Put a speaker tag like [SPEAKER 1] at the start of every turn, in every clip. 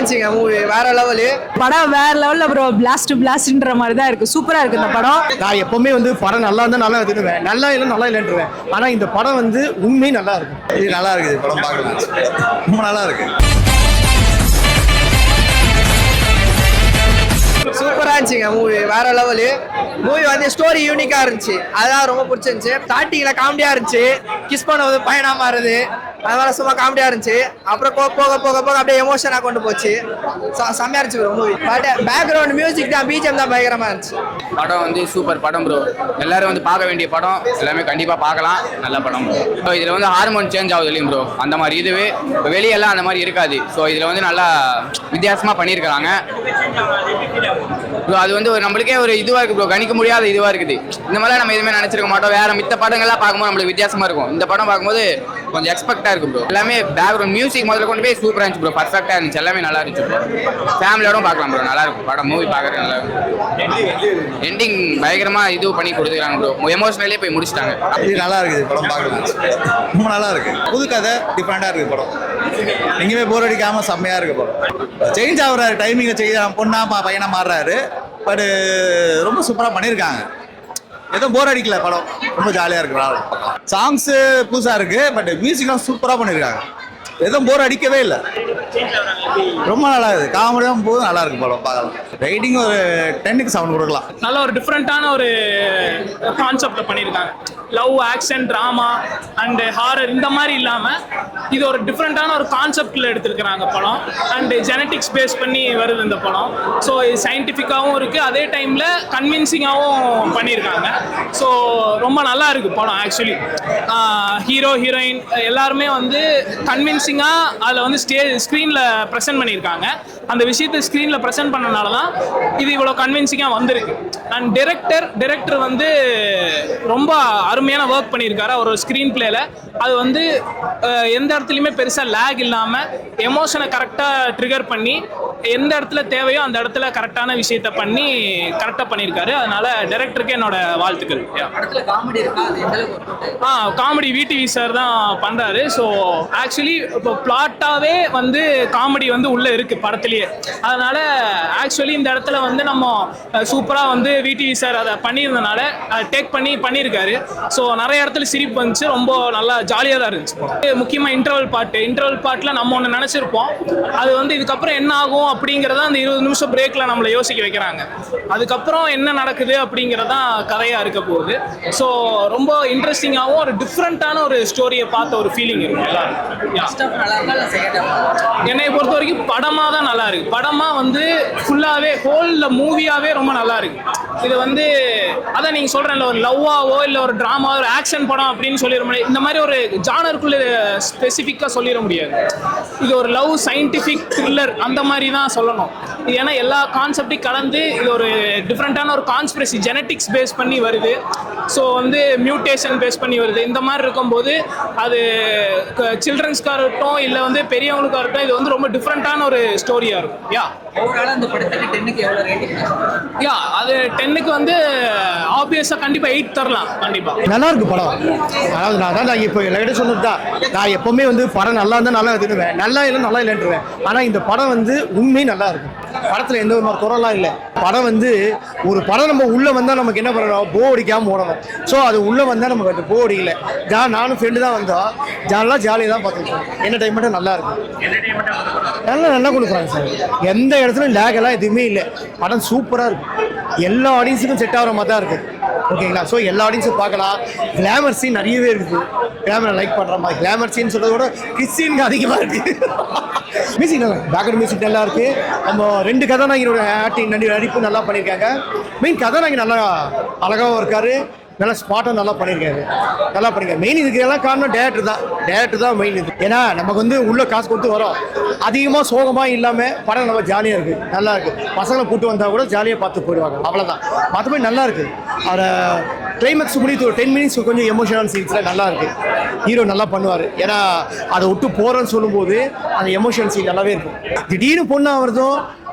[SPEAKER 1] இருந்துச்சுங்க மூவி, வேற லெவலு
[SPEAKER 2] படம், வேற லெவல்ல ப்ரோ. பிளாஸ்ட்ன்ற மாதிரி தான் இருக்கு. சூப்பரா இருக்கு இந்த படம்.
[SPEAKER 1] நான் எப்பவுமே வந்து படம் நல்லா இருந்தா நல்லா இருக்குவேன், நல்லா இல்லை நல்லா இல்லைன்றுவேன். ஆனா இந்த படம் வந்து உண்மை நல்லா இருக்கு.
[SPEAKER 3] இது நல்லா இருக்குது படம், பார்க்கலாம், ரொம்ப நல்லா இருக்கு.
[SPEAKER 1] சூப்பரா இருந்துச்சுங்க மூவி, வேற லெவலு மூவி. வந்து ஸ்டோரி யூனிக்கா இருந்துச்சு, அதான் ரொம்ப பிடிச்சிருந்துச்சு. ஸ்டார்டிங்ல காமெடியா இருந்துச்சு, கிஸ் பண்ண வந்து பயனா மாறுது, அதனால சும்மா காமெடியா இருந்துச்சு. அப்புறம் போக போக போக அப்படியே எமோஷனா கொண்டு போச்சு. செம்மையா இருந்துச்சு மூவி. பட் பேக்ரவுண்ட் மியூசிக் தான், பிஜிஎம் தான் பயங்கரமா இருந்துச்சு.
[SPEAKER 4] படம் வந்து சூப்பர் படம் ப்ரோ. எல்லாரும் வந்து பார்க்க வேண்டிய படம், எல்லாமே கண்டிப்பாக பார்க்கலாம். நல்ல படம் ப்ரோ. ஸோ இதில் வந்து ஹார்மோன் சேஞ்ச் ஆகுது இல்லையும் ப்ரோ, அந்த மாதிரி இதுவே இப்போ வெளியெல்லாம் அந்த மாதிரி இருக்காது. ஸோ இதில் வந்து நல்லா வித்தியாசமாக பண்ணியிருக்கிறாங்க ப்ரோ. அது வந்து ஒரு நம்மளுக்கே ஒரு இதுவாக இருக்குது ப்ரோ, கணிக்க முடியாத இதுவாக இருக்குது. இந்த மாதிரிலாம் நம்ம எதுவுமே நினச்சிருக்க மாட்டோம். வேறு மித்த படங்கள்லாம் பார்க்கும்போது நம்மளுக்கு வித்தியாசமாக இருக்கும். இந்த படம் பார்க்கும்போது கொஞ்சம் எக்ஸ்பெக்டாக இருக்கும் ப்ரோ. எல்லாமே பேக்ரவுண்ட் மியூசிக் முதல்ல கொண்டு போய் சூப்பராக இருந்துச்சு ப்ரோ, பர்ஃபெக்டாக இருந்துச்சு, எல்லாமே நல்லா இருந்துச்சு ப்ரோ. ஃபேமிலியோடும் பார்க்கலாம் ப்ரோ, நல்லா இருக்கும் படம். மூவி பார்க்குறது நல்லா இருக்கும். எண்டிங் பயங்கரமாக இது பண்ணி கொடுத்துருக்காங்க ப்ரோ, எமோஷனலே போய் முடிச்சிட்டாங்க.
[SPEAKER 3] இது நல்லா இருக்குது படம், பார்க்கலாம், ரொம்ப நல்லா இருக்கு. புது கதை, டிஃப்ரெண்டாக இருக்குது படம். எங்கேயுமே போர் அடிக்காமல் செம்மையாக இருக்குது படம். சேஞ்ச் ஆகுறாரு, டைமிங்கில் சேஞ்ச், பொண்ணா பையனா மாறுறாரு. பட் ரொம்ப சூப்பராக பண்ணியிருக்காங்க. எதுவும் போர் அடிக்கல படம், ரொம்ப ஜாலியாக இருக்கு. சாங்ஸு புதுசாக இருக்குது, பட் மியூசிக்லாம் சூப்பராக பண்ணியிருக்காங்க. எதுவும் போர் அடிக்கவே இல்லை, ரொம்ப நல்லா இருக்குது. காமெடியாக போது நல்லா இருக்கு படம், பார்க்கலாம். ரைட்டிங் ஒரு 10க்கு 7 கொடுக்கலாம்.
[SPEAKER 5] நல்ல ஒரு டிஃப்ரெண்ட்டான ஒரு கான்செப்டில் பண்ணியிருக்காங்க. Love, action, drama and horror இந்த மாதிரி இல்லாமல் இது ஒரு டிஃப்ரெண்ட்டான ஒரு கான்செப்டில் எடுத்திருக்கிறாங்க படம். அண்டு ஜெனட்டிக்ஸ் பேஸ் பண்ணி வருது இந்த படம். ஸோ இது சயின்டிஃபிக்காகவும் இருக்குது, அதே டைமில் கன்வின்சிங்காகவும் பண்ணியிருக்காங்க. ஸோ ரொம்ப நல்லா இருக்குது படம். ஆக்சுவலி ஹீரோ ஹீரோயின் எல்லாருமே வந்து கன்வின்சிங்காக அதில் வந்து ஸ்க்ரீனில் ப்ரெசென்ட் பண்ணியிருக்காங்க. அந்த விஷயத்தை ஸ்க்ரீனில் ப்ரெசென்ட் பண்ணனால தான் இது இவ்வளோ கன்வின்சிங்காக வந்திருக்கு. அண்ட் டைரக்டர் வந்து ரொம்ப அருமையான ஒர்க் பண்ணியிருக்காரு அவர் ஸ்க்ரீன் பிளேல. அது வந்து எந்த இடத்துலையுமே பெருசாக லேக் இல்லாமல் எமோஷனை கரெக்டாக ட்ரிகர் பண்ணி எந்த இடத்துல தேவையோ அந்த இடத்துல கரெக்டான விஷயத்த பண்ணி கரெக்டாக பண்ணியிருக்காரு. அதனால டைரக்டருக்கு என்னோட வாழ்த்துக்கள். காமெடி விடிவி சார் தான் பண்ணுறாரு. ஸோ ஆக்சுவலி இப்போ பிளாட்டாகவே வந்து காமெடி வந்து உள்ளே இருக்குது படத்துலேயே. அதனால் ஆக்சுவலி இந்த இடத்துல வந்து நம்ம சூப்பராக வந்து விடிவி சார் அதை பண்ணியிருந்தனால டேக் பண்ணியிருக்காரு. ஸோ நிறைய இடத்துல சிரிப்பு வந்துச்சு, ரொம்ப நல்லா ஜாலியாக தான் இருந்துச்சு. முக்கியமாக இன்டர்வல் பாட்டில் நம்ம ஒன்று நினச்சிருப்போம், அது வந்து இதுக்கப்புறம் என்ன ஆகும் அப்படிங்கிறத அந்த 20 நிமிஷம் பிரேக்கில் நம்மளை யோசிக்க வைக்கிறாங்க. அதுக்கப்புறம் என்ன நடக்குது அப்படிங்கிறதான் கதையாக இருக்க போகுது. ஸோ ரொம்ப இன்ட்ரெஸ்டிங்காகவும் ஒரு டிஃப்ரெண்ட்டான ஒரு ஸ்டோரியை பார்த்த ஒரு ஃபீலிங் இருக்கும் எல்லாரும். என்னை பொறுத்த வரைக்கும் படமாக தான் நல்லா இருக்கு. படமாக வந்து ஃபுல்லாகவே ஹோல்ல மூவியாகவே ரொம்ப நல்லா இருக்கு. இது வந்து அதான் நீங்கள் சொல்கிறேன்ல, ஒரு லவ்வாவோ இல்லை ஒரு ட்ராமா, ஒரு ஆக்ஷன் படம் அப்படின்னு சொல்லிட முடியாது. இந்த மாதிரி ஒரு ஜானருக்குள்ள ஸ்பெசிஃபிக்காக சொல்லிட முடியாது. இது ஒரு லவ், சயின்டிஃபிக், த்ரில்லர் அந்த மாதிரி தான் சொல்லணும். இது ஏன்னா எல்லா கான்செப்டையும் கலந்து இது ஒரு டிஃப்ரெண்ட்டான ஒரு கான்ஸ்பிரசி, ஜெனட்டிக்ஸ் பேஸ் பண்ணி வருது. ஸோ வந்து மியூட்டேஷன் பேஸ் பண்ணி வருது. இந்த மாதிரி இருக்கும்போது அது சில்ட்ரன்ஸ்க்காக இருக்கட்டும் இல்லை வந்து பெரியவங்களுக்காக இருக்கட்டும், இது வந்து ரொம்ப டிஃப்ரெண்ட்டான ஒரு ஸ்டோரியாக இருக்கும். அது 10க்கு வந்து ஆப்வியஸாக கண்டிப்பாக 8 தரலாம். கண்டிப்பாக
[SPEAKER 1] நல்லா இருக்கு படம். அதாவது நான் இப்போ எல்லார்கிட்ட சொன்னது தான், நான் எப்பவுமே வந்து படம் நல்லா இருந்தால் நல்லா இருக்குவேன், நல்லா இல்லை நல்லா இல்லைன்றுவேன். ஆனால் இந்த படம் வந்து உண்மை நல்லா இருக்கும். படத்தில் எந்த ஒரு குறலாம் இல்லை. படம் வந்து ஒரு படம் நம்ம உள்ளே வந்தால் நமக்கு என்ன பண்ணணும், போ அடிக்காமல் ஓடணும். ஸோ அது உள்ளே வந்தால் நமக்கு அது போ அடிக்கல. நானும் ஃப்ரெண்டு தான் வந்தோம், ஜாலியாக தான் பார்த்துருக்கோம். என்டர்டைன்மெண்ட்டாக நல்லா இருக்கும், நல்லா கொடுக்குறாங்க சார். எந்த இடத்துலையும் லேக் எல்லாம் எதுவுமே இல்லை. படம் சூப்பராக இருக்கும், எல்லா ஆடியன்ஸுக்கும் செட் ஆகிற மாதிரி தான் இருக்குது. ஓகேங்களா? ஸோ எல்லா ஆடியன்ஸும் பார்க்கலாம். கிளாமர் சீன் நிறையவே இருக்குது, கிளாமரை லைக் பண்ணுற மாதிரி. கிளாமர் சீன் சொல்கிறத விட கிஸ் சீனுக்கு அதிகமாக இருக்குது. மியூசிக் நல்லா, பேக்ரவுண்ட் மியூசிக் நல்லா இருக்குது. நம்ம 2 கதாநாயகனோட ஆக்டிங் நடிப்பு நல்லா பண்ணியிருக்காங்க. மெயின் கதாநாயகன் நல்லா அழகாகவும் இருக்கார், நல்லா ஸ்பாட்டாக நல்லா பண்ணியிருக்காரு. மெயின் இதுக்கு எல்லாம் காரணம் டேரக்டர் தான் மெயின். இது ஏன்னா நமக்கு வந்து உள்ள காசு கொடுத்து வரோம், அதிகமாக சோகமாக இல்லாமல் படம் நம்ம ஜாலியாக இருக்குது, நல்லா இருக்குது. பசங்களை கூப்பிட்டு வந்தால் கூட ஜாலியாக பார்த்து போயிடுவாங்க, அவ்வளோதான். மற்றபடி நல்லா இருக்குது. அதை கிளைமேக்ஸ் முடித்து ஒரு 10 மினிட்ஸ் கொஞ்சம் எமோஷனல் சீன்ஸில் நல்லா இருக்குது. ஹீரோ நல்லா பண்ணுவார். ஏன்னா அதை விட்டு போகிறேன்னு சொல்லும்போது அந்த எமோஷனல் சீன் நல்லாவே இருக்கும். திடீர்னு பொண்ணு ஆகிறதும்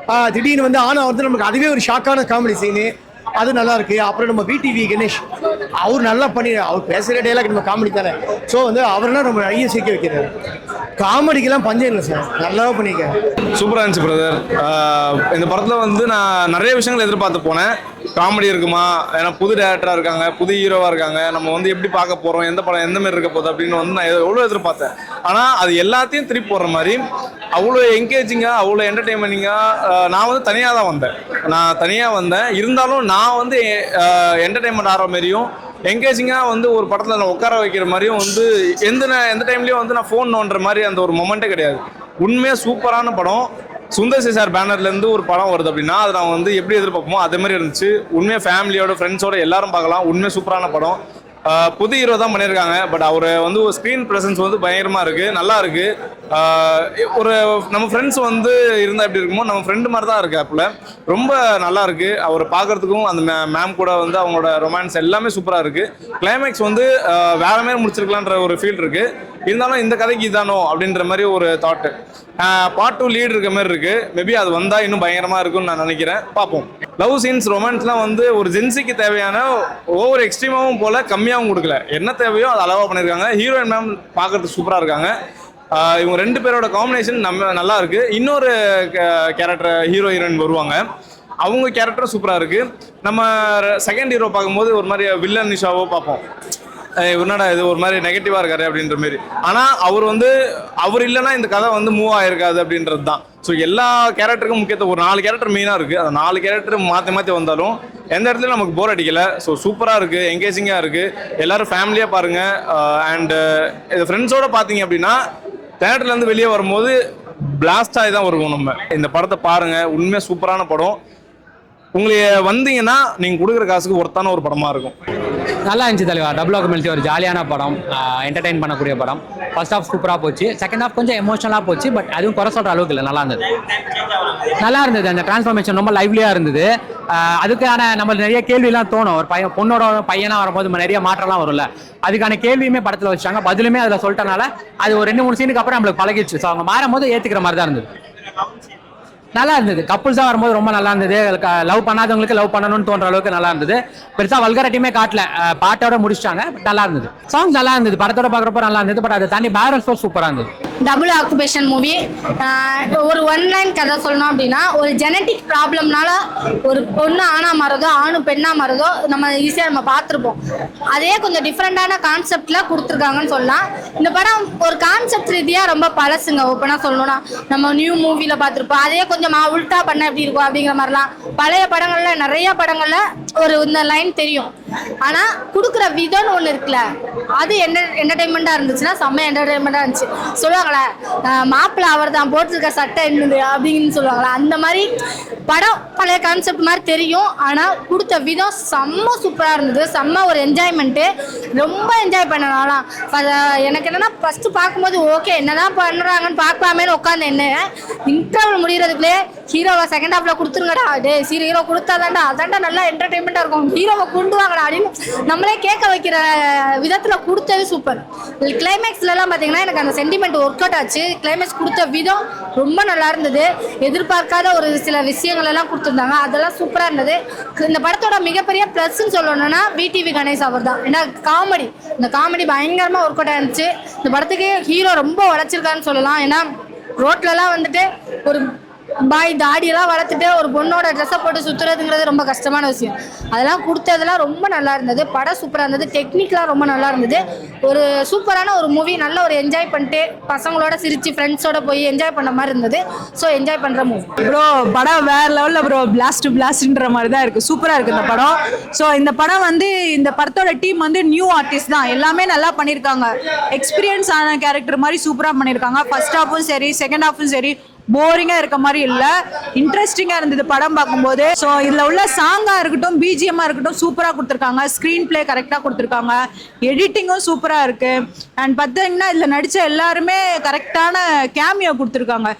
[SPEAKER 1] திடீர்னு வந்து ஆண் ஆகிறது நமக்கு அதுவே ஒரு ஷாக்கான காமெடி சீனு, அது நல்லா இருக்கு. அப்புறம் நம்ம விடிவி கணேஷ் அவர் நல்லா பண்ணி, அவர் பேசுகிற டைலாக் நம்ம காமெடி தானே. ஸோ வந்து அவரெல்லாம் நம்ம நிறைய சிரிக்க வைக்கிறாரு. காமெடிக்கெல்லாம் பஞ்சம் இல்லை சார், நல்லா பண்ணியிருக்கேன்.
[SPEAKER 6] சூப்பராக இருந்துச்சு பிரதர். இந்த படத்தில் வந்து நான் நிறைய விஷயங்கள் எதிர்பார்த்து போனேன். காமெடி இருக்குமா, ஏன்னா புது டேரக்டராக இருக்காங்க, புது ஹீரோவாக இருக்காங்க, நம்ம வந்து எப்படி பார்க்க போகிறோம், எந்த படம் எந்த மாதிரி இருக்க போகுது அப்படின்னு வந்து நான் எவ்வளோ எதிர்பார்த்தேன். ஆனால் அது எல்லாத்தையும் திருப்பி போடுற மாதிரி அவ்வளோ என்கேஜிங்காக, அவ்வளோ என்டர்டெயின்மெண்டிங்காக. நான் வந்து தனியாக தான் வந்தேன். இருந்தாலும் நான் வந்து என்டர்டெயின்மெண்ட் ஆகிற மாதிரியும் என்கேஜிங்காக வந்து ஒரு படத்தில் நான் உட்கார வைக்கிற மாதிரியும் வந்து எந்த டைம்லேயும் வந்து நான் ஃபோன் நோண்டுற மாதிரி அந்த ஒரு மொமெண்ட்டே கிடையாது. உண்மையாக சூப்பரான படம். சுந்தர் சி சார் பேனர்லேருந்து ஒரு படம் வருது அப்படின்னா அது நான் வந்து எப்படி எதிர்பார்ப்போமோ அதே மாதிரி இருந்துச்சு. உண்மையாக ஃபேமிலியோட ஃப்ரெண்ட்ஸோட எல்லாரும் பார்க்கலாம். உண்மையாக சூப்பரான படம். புது ஹீரோ தான் பண்ணியிருக்காங்க. பட் அவர் வந்து ஒரு ஸ்க்ரீன் ப்ரெசன்ஸ் வந்து பயங்கரமாக இருக்குது, நல்லா இருக்குது. ஒரு நம்ம ஃப்ரெண்ட்ஸ் வந்து இருந்தால் எப்படி இருக்குமோ நம்ம ஃப்ரெண்டு மாதிரி தான் இருக்குது. அப்போல ரொம்ப நல்லா இருக்குது. அவர் பார்க்குறதுக்கும் அந்த மேம் கூட வந்து அவங்களோட ரொமான்ஸ் எல்லாமே சூப்பராக இருக்குது. கிளைமேக்ஸ் வந்து வேற மாதிரி முடிச்சிருக்கலான்ற ஒரு ஃபீல் இருக்குது. இருந்தாலும் இந்த கதைக்கு இதானோ அப்படின்ற மாதிரி ஒரு தாட்டு. பார்ட் 2 லீட் இருக்க மாதிரி இருக்குது. மேபி அது வந்தால் இன்னும் பயங்கரமாக இருக்கும்னு நான் நினைக்கிறேன். பார்ப்போம். லவ் சீன்ஸ் ரொமான்ஸ்லாம் வந்து ஒரு ஜென்சிக்கு தேவையான ஓவர் எக்ஸ்ட்ரீமாகவும் போல் கம்மியாகவும் கொடுக்கல. என்ன தேவையோ அதை அளவாக பண்ணியிருக்காங்க. ஹீரோயின் மேம் பார்க்குறதுக்கு சூப்பராக இருக்காங்க. இவங்க 2 பேரோட காம்பினேஷன் நல்லா இருக்குது. இன்னொரு கேரக்டர் ஹீரோ ஹீரோயின் வருவாங்க, அவங்க கேரக்டர் சூப்பராக இருக்குது. நம்ம செகண்ட் ஹீரோ பார்க்கும்போது ஒரு மாதிரி வில்லன் நிஷாவோ பார்ப்போம், என்னடா இது ஒரு மாதிரி நெகட்டிவாக இருக்காரு அப்படின்ற மாதிரி. ஆனால் அவர் இல்லைன்னா இந்த கதை வந்து மூவ் ஆகிருக்காது அப்படின்றது தான். ஸோ எல்லா கேரக்டருக்கும் முக்கியத்துவம். ஒரு 4 கேரக்டர் மெயினாக இருக்குது. அந்த 4 கேரக்டர் மாற்றி வந்தாலும் எந்த இடத்துலையும் நமக்கு போர் அடிக்கலை. ஸோ சூப்பராக இருக்குது, என்கேஜிங்காக இருக்குது. எல்லோரும் ஃபேமிலியாக பாருங்கள். அண்டு இது ஃப்ரெண்ட்ஸோடு பார்த்தீங்க அப்படின்னா தேட்டர்லேருந்து வெளியே வரும்போது பிளாஸ்டாகி தான் வருவோம். நம்ம இந்த படத்தை பாருங்கள், உண்மையாக சூப்பரான படம். உங்களுக்கு வந்தீங்கன்னா நீங்கள் கொடுக்குற காசுக்கு ஒர்த்தான ஒரு படமாக இருக்கும்.
[SPEAKER 7] நல்லா இருந்துச்சு தலைவா. டபுள் டாக்குமெண்ட்ரி ஒரு ஜாலியான படம், என்டர்டெயின் பண்ணக்கூடிய படம். ஃபர்ஸ்ட் ஹாஃப் சூப்பராக போச்சு, செகண்ட் ஹாஃப் கொஞ்சம் எமோஷனலாக போச்சு. பட் அதுவும் குறை சொல்கிற அளவுக்கு இல்லை, நல்லா இருந்தது. அந்த டிரான்ஸ்ஃபார்மேஷன் ரொம்ப லைவ்லியாக இருந்தது. அதுக்கான நம்ம நிறைய கேள்வியெல்லாம் தோணும். ஒரு பொண்ணோட பையனாக வரும்போது நிறைய மாற்றம்லாம் வரும்ல, அதுக்கான கேள்வியுமே படத்தில் வச்சாங்க, பதிலுமே அதில் சொல்லிட்டனால அது ஒரு 2-3 சீனுக்கு அப்புறம் நம்மளுக்கு பழகிடுச்சு. ஸோ அவங்க மாறும்போது ஏற்றுக்கிற மாதிரி தான் இருந்தது. நல்லா இருந்தது. கப்புள்ஸாக வரும்போது ரொம்ப நல்லா இருந்தது. லவ் பண்ணாதவங்களுக்கு லவ் பண்ணணும்னு தோன்ற அளவுக்கு நல்லா இருந்தது. பெருசாக வல்கரட்டியுமே காட்டல, பாட்டோட முடிச்சிட்டாங்க. பட் நல்லா இருந்தது. சாங்ஸ் நல்லா இருந்தது, படத்தோட பார்க்குறப்ப நல்லா இருந்தது. பட் அதை தாண்டி பேரல் ஸ்கோர் சூப்பராக இருந்தது.
[SPEAKER 8] Double occupation movie. ஒரு ஒன்லைன் கதை சொல்லணும் அப்படின்னா, ஒரு ஜெனட்டிக் ப்ராப்ளம்னால ஒரு பொண்ணு ஆணாக மாறதோ ஆணு பெண்ணாக மாறதோ நம்ம ஈஸியாக நம்ம பார்த்துருப்போம். அதே கொஞ்சம் டிஃப்ரெண்டான கான்செப்டில் கொடுத்துருக்காங்கன்னு சொல்லலாம். இந்த படம் ஒரு கான்செப்ட் ரீதியாக ரொம்ப பழசுங்க. ஓப்பனாக சொல்லணும்னா நம்ம நியூ மூவியில் பார்த்துருப்போம். அதே கொஞ்சம் உல்ட்டா பண்ண எப்படி இருக்கும் அப்படிங்கிற மாதிரிலாம் பழைய படங்களில் நிறைய படங்களில் ஒரு இந்த லைன் தெரியும். ஆனால் கொடுக்குற விதம்னு ஒன்று இருக்குல்ல, அது என்டர்டெயின்மெண்ட்டாக இருந்துச்சுன்னா செம்ம என்டர்டெயின்மெண்ட்டாக இருந்துச்சு. சொல்லுவாங்களே மாப்பிள்ளை அவர் தான் போட்டிருக்க சட்டை என்னது அப்படின்னு சொல்லுவாங்களே, அந்த மாதிரி படம் பழைய கான்செப்ட் மாதிரி தெரியும். ஆனால் கொடுத்த விதம் செம்ம சூப்பராக இருந்தது. செம்ம ஒரு என்ஜாய்மெண்ட்டு, ரொம்ப என்ஜாய் பண்ணலாம். எனக்கு என்னென்னா ஃபஸ்ட்டு பார்க்கும்போது ஓகே என்னதான் பண்ணுறாங்கன்னு பார்க்கலாமேன்னு உட்காந்து என்ன இன்டர்வல் முடிகிறதுக்குள்ளே ஹீரோவை செகண்ட் ஹாஃபில் கொடுத்துருங்கடா, ஹீரோ கொடுத்தாதாண்டா அதாண்டா நல்லா என்டர்டெயின்மெண்ட்டாக இருக்கும், ஹீரோவை கொண்டு வாங்கடா அப்படின்னு நம்மளே கேட்க வைக்கிற விதத்தில் கொடுத்தது சூப்பர். கிளைமேக்ஸ்லாம் பார்த்தீங்கன்னா எனக்கு அந்த சென்டிமெண்ட் ஒர்க் அவுட் ஆச்சு. கிளைமேக்ஸ் கொடுத்த விதம் ரொம்ப நல்லா இருந்தது. எதிர்பார்க்காத ஒரு சில விஷயங்கள் எல்லாம் கொடுத்துருந்தாங்க, அதெல்லாம் சூப்பராக இருந்தது. இந்த படத்தோட மிகப்பெரிய ப்ளஸ்ன்னு சொல்லணும்னா விடிவி கணேஷ் அவர் தான். ஏன்னா இந்த காமெடி பயங்கரமாக ஒர்க் அவுட் ஆயிருந்துச்சு. இந்த படத்துக்கு ஹீரோ ரொம்ப உழைச்சிருக்காருன்னு சொல்லலாம். ஏன்னா ரோட்லலாம் வந்துட்டு ஒரு பாய் தாடியெல்லாம் வளர்த்துட்டு ஒரு பொண்ணோட ட்ரெஸ்ஸை போட்டு சுற்றுறதுங்கிறது ரொம்ப கஷ்டமான விஷயம். அதெல்லாம் கொடுத்ததெல்லாம் ரொம்ப நல்லா இருந்தது. படம் சூப்பராக இருந்தது, டெக்னிக்லாம் ரொம்ப நல்லா இருந்தது. ஒரு சூப்பரான ஒரு மூவி, நல்ல ஒரு என்ஜாய் பண்ணிட்டு பசங்களோட சிரித்து ஃப்ரெண்ட்ஸோட போய் என்ஜாய் பண்ண மாதிரி இருந்தது. ஸோ என்ஜாய் பண்ணுற மூவி
[SPEAKER 2] ப்ரோ. படம் வேற லெவலில் ப்ரோ, பிளாஸ்ட்ன்ற மாதிரி தான் இருக்குது. சூப்பராக இருக்குது இந்த படம். ஸோ இந்த படம் வந்து இந்த படத்தோட டீம் வந்து நியூ ஆர்டிஸ்ட் தான், எல்லாமே நல்லா பண்ணியிருக்காங்க. எக்ஸ்பீரியன்ஸ் ஆன கேரக்டர் மாதிரி சூப்பராக பண்ணியிருக்காங்க. ஃபர்ஸ்ட் ஹாஃபும் சரி செகண்ட் ஹாஃபும் சரி போரிங்காக இருக்க மாதிரி இல்லை, இன்ட்ரெஸ்டிங்காக இருந்தது படம் பார்க்கும்போது. ஸோ இதில் உள்ள சாங்காக இருக்கட்டும் பிஜிஎம்மாக இருக்கட்டும் சூப்பராக கொடுத்துருக்காங்க. ஸ்க்ரீன் பிளே கரெக்டாக கொடுத்துருக்காங்க. எடிட்டிங்கும் சூப்பராக இருக்குது. அண்ட் பார்த்தீங்கன்னா இதில் நடித்த எல்லாருமே கரெக்டான கேமியோ கொடுத்துருக்காங்க.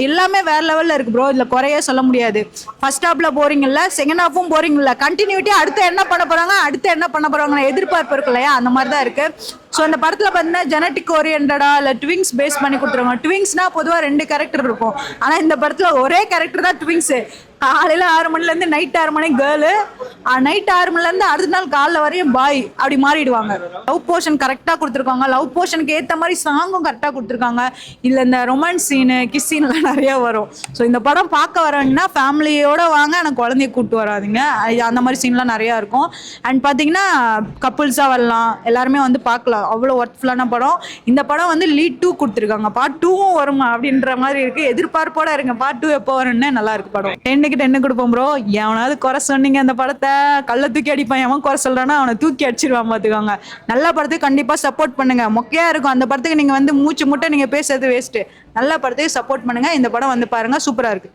[SPEAKER 2] எல்லாமே வேற லெவலில் இருக்குது ப்ரோ. இதில் குறைய சொல்ல முடியாது. ஃபர்ஸ்ட் ஹாஃபில் போரிங் இல்லை, செகண்ட் ஹாஃபும் போரிங் இல்லை. கண்டினியூட்டி அடுத்து என்ன பண்ண போகிறாங்க எதிர்பார்ப்பு இருக்கு இல்லையா, அந்த மாதிரி தான் இருக்குது. ஸோ அந்த படத்தில் பார்த்தீங்கன்னா ஜெனட்டிக் ஓரியன்டா இல்லை ட்விங்ஸ் பேஸ் பண்ணி கொடுத்துருவாங்க. ட்விங்ஸ்னால் பொதுவாக 2 கேரக்டர் இருக்கும், ஆனால் இந்த படத்தில் ஒரே கேரக்டர் தான் ட்விங்ஸு. காலையில் 6 மணிலேருந்து நைட் 6 மணி கேர்ளு, நைட் 6 மணிலேருந்து அடுத்த நாள் காலைல வரையும் பாய் அப்படி மாறிடுவாங்க. லவ் போர்ஷன் கரெக்டாக கொடுத்துருக்காங்க, லவ் போர்ஷனுக்கு ஏற்ற மாதிரி சாங்கும் கரெக்டாக கொடுத்துருக்காங்க. இல்லை இந்த ரொமான்ஸ் சீனு கிஸ் சீன்லாம் நிறைய வரும். ஸோ இந்த படம் பார்க்க வரேன்னா ஃபேமிலியோட வாங்க, ஆனால் குழந்தைய கூப்பிட்டு வராதிங்க. அந்த மாதிரி சீன்லாம் நிறையா இருக்கும். அண்ட் பார்த்தீங்கன்னா கப்புள்ஸாக வரலாம், எல்லாருமே வந்து பார்க்கலாம். அவ்வளோ ஒர்த்ஃபுல்லான படம். இந்த படம் வந்து லீட் 2 கொடுத்துருக்காங்க. பார்ட் 2வும் வருமா அப்படின்ற மாதிரி இருக்குது. எதிர்பார்ப்போட இருங்க, பார்ட் 2 எப்போ வரும்னு. நல்லா இருக்கு படம். 10 கொடுப்போம் ப்ரோ. எவனாவது குறை சொன்னீங்க அந்த படத்தை, கல்ல தூக்கி அடிப்பான். எவன் குறை சொல்றானா அவனை தூக்கி அடிச்சிருவான் பார்த்துக்கோங்க. நல்ல படத்துக்கு கண்டிப்பா சப்போர்ட் பண்ணுங்க. மொக்கையா இருக்கும் அந்த படத்துக்கு, நீங்க வந்து மூச்சு முட்டை நீங்க பேசுறது வேஸ்ட். நல்ல படத்துக்கு சப்போர்ட் பண்ணுங்க. இந்த படம் வந்து பாருங்க, சூப்பரா இருக்கு.